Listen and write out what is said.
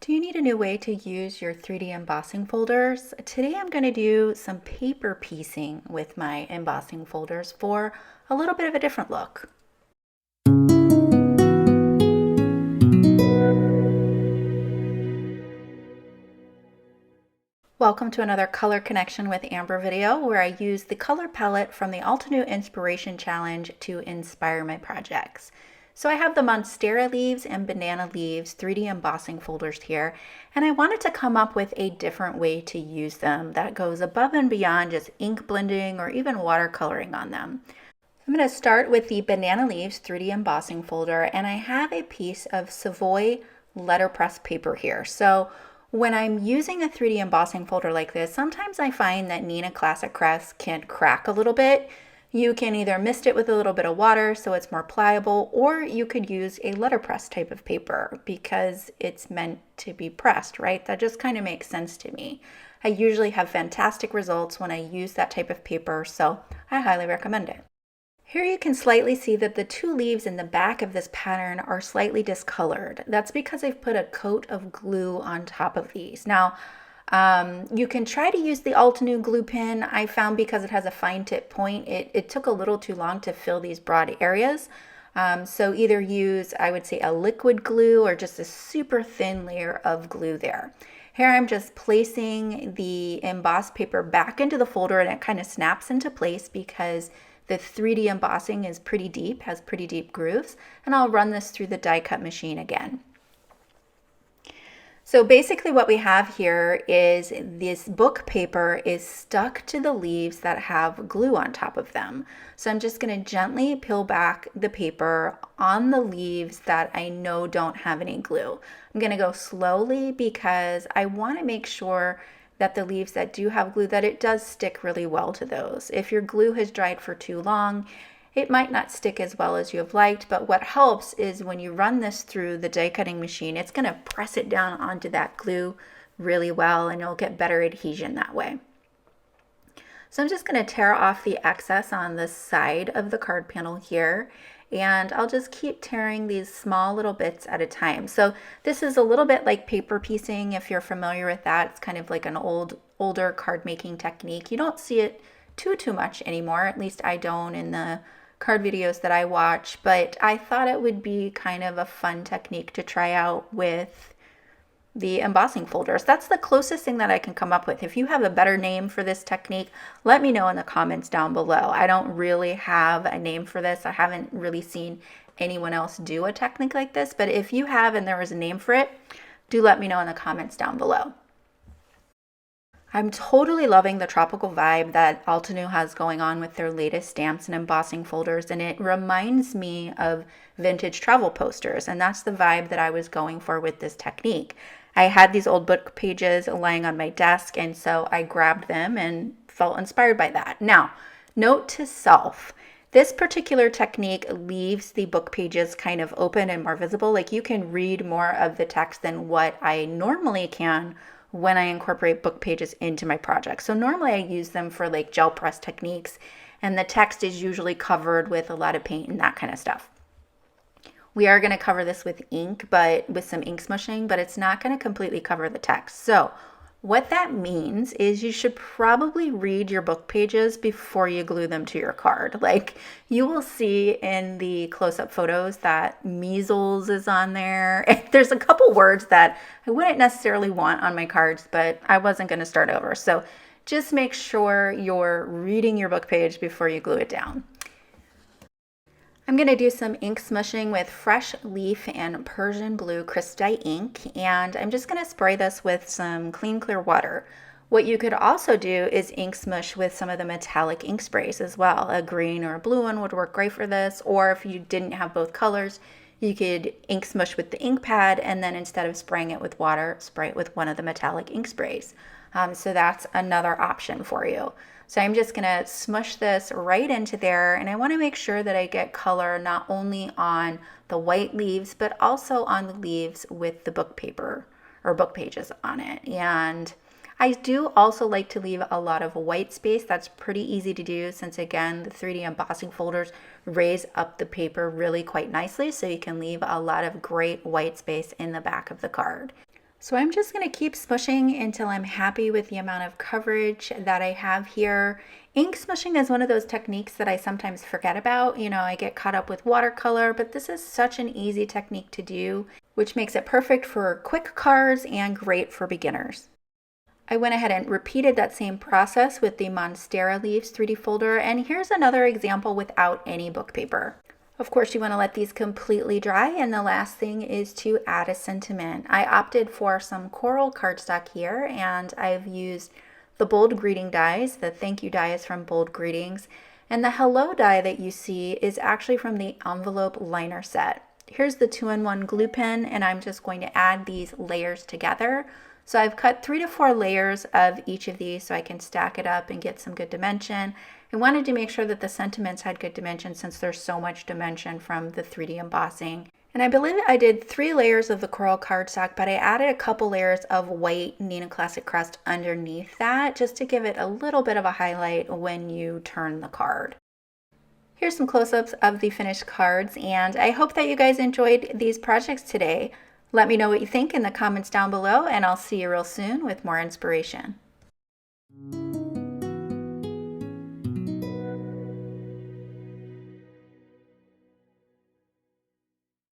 Do you need a new way to use your 3D embossing folders? Today I'm going to do some paper piecing with my embossing folders for a little bit of a different look. Welcome to another Color Connection with Amber video where I use the color palette from the Altenew Inspiration Challenge to inspire my projects. So I have the Monstera leaves and banana leaves 3D embossing folders here, and I wanted to come up with a different way to use them that goes above and beyond just ink blending or even watercoloring on them. I'm going to start with the banana leaves 3D embossing folder, and I have a piece of Savoy letterpress paper here. So when I'm using a 3D embossing folder like this, sometimes I find that Neenah Classic Crest can crack a little bit. You can either mist it with a little bit of water so it's more pliable, or you could use a letterpress type of paper because it's meant to be pressed, right? That just kind of makes sense to me. I usually have fantastic results when I use that type of paper, so I highly recommend it. Here you can slightly see that the two leaves in the back of this pattern are slightly discolored. That's because I've put a coat of glue on top of these. Now, you can try to use the Altenew glue pen. I found because it has a fine tip point, it took a little too long to fill these broad areas. So either use, I would say, a liquid glue or just a super thin layer of glue there. Here I'm just placing the embossed paper back into the folder, and it kind of snaps into place because the 3D embossing is pretty deep, has pretty deep grooves, and I'll run this through the die cut machine again. So basically what we have here is this book paper is stuck to the leaves that have glue on top of them. So I'm just going to gently peel back the paper on the leaves that I know don't have any glue. I'm going to go slowly because I want to make sure that the leaves that do have glue, that it does stick really well to those. If your glue has dried for too long, it might not stick as well as you have liked, but what helps is when you run this through the die cutting machine, it's going to press it down onto that glue really well, and you'll get better adhesion that way. So I'm just going to tear off the excess on the side of the card panel here, and I'll just keep tearing these small little bits at a time. So this is a little bit like paper piecing, if you're familiar with that. It's kind of like an older card making technique. You don't see it too much anymore, at least I don't in the card videos that I watch, but I thought it would be kind of a fun technique to try out with the embossing folders. That's the closest thing that I can come up with. If you have a better name for this technique, let me know in the comments down below. I don't really have a name for this. I haven't really seen anyone else do a technique like this, but if you have and there was a name for it, do let me know in the comments down below. I'm totally loving the tropical vibe that Altenew has going on with their latest stamps and embossing folders, and it reminds me of vintage travel posters, and that's the vibe that I was going for with this technique. I had these old book pages lying on my desk, and so I grabbed them and felt inspired by that. Now, note to self, this particular technique leaves the book pages kind of open and more visible. Like you can read more of the text than what I normally can when I incorporate book pages into my project. So normally I use them for like gel press techniques, and the text is usually covered with a lot of paint and that kind of stuff. We are going to cover this with ink, but with some ink smushing, but it's not going to completely cover the text. So what that means is you should probably read your book pages before you glue them to your card. Like you will see in the close-up photos that measles is on there. There's a couple words that I wouldn't necessarily want on my cards, but I wasn't going to start over. So just make sure you're reading your book page before you glue it down. I'm going to do some ink smushing with Fresh Leaf and Persian Blue Crisp Dye ink, and I'm just going to spray this with some clean clear water. What you could also do is ink smush with some of the metallic ink sprays as well. A green or a blue one would work great for this, or if you didn't have both colors, you could ink smush with the ink pad, and then instead of spraying it with water, spray it with one of the metallic ink sprays. So that's another option for you. So I'm just gonna smush this right into there, and I wanna make sure that I get color not only on the white leaves, but also on the leaves with the book paper or book pages on it. And I do also like to leave a lot of white space. That's pretty easy to do since, again, the 3D embossing folders raise up the paper really quite nicely, so you can leave a lot of great white space in the back of the card. So I'm just going to keep smushing until I'm happy with the amount of coverage that I have here. Ink smushing is one of those techniques that I sometimes forget about. You know, I get caught up with watercolor, but this is such an easy technique to do, which makes it perfect for quick cards and great for beginners. I went ahead and repeated that same process with the Monstera Leaves 3D folder, and here's another example without any book paper. Of course, you want to let these completely dry, and the last thing is to add a sentiment. I opted for some coral cardstock here, and I've used the Bold Greeting dies. The thank you die is from Bold Greetings, and the hello die that you see is actually from the envelope liner set. Here's the 2-in-1 glue pen, and I'm just going to add these layers together. So I've cut 3 to 4 layers of each of these so I can stack it up and get some good dimension. I wanted to make sure that the sentiments had good dimension since there's so much dimension from the 3D embossing. And I believe I did 3 layers of the coral cardstock, but I added a couple layers of white Neenah Classic Crest underneath that just to give it a little bit of a highlight when you turn the card. Here's some close-ups of the finished cards, and I hope that you guys enjoyed these projects today. Let me know what you think in the comments down below, and I'll see you real soon with more inspiration.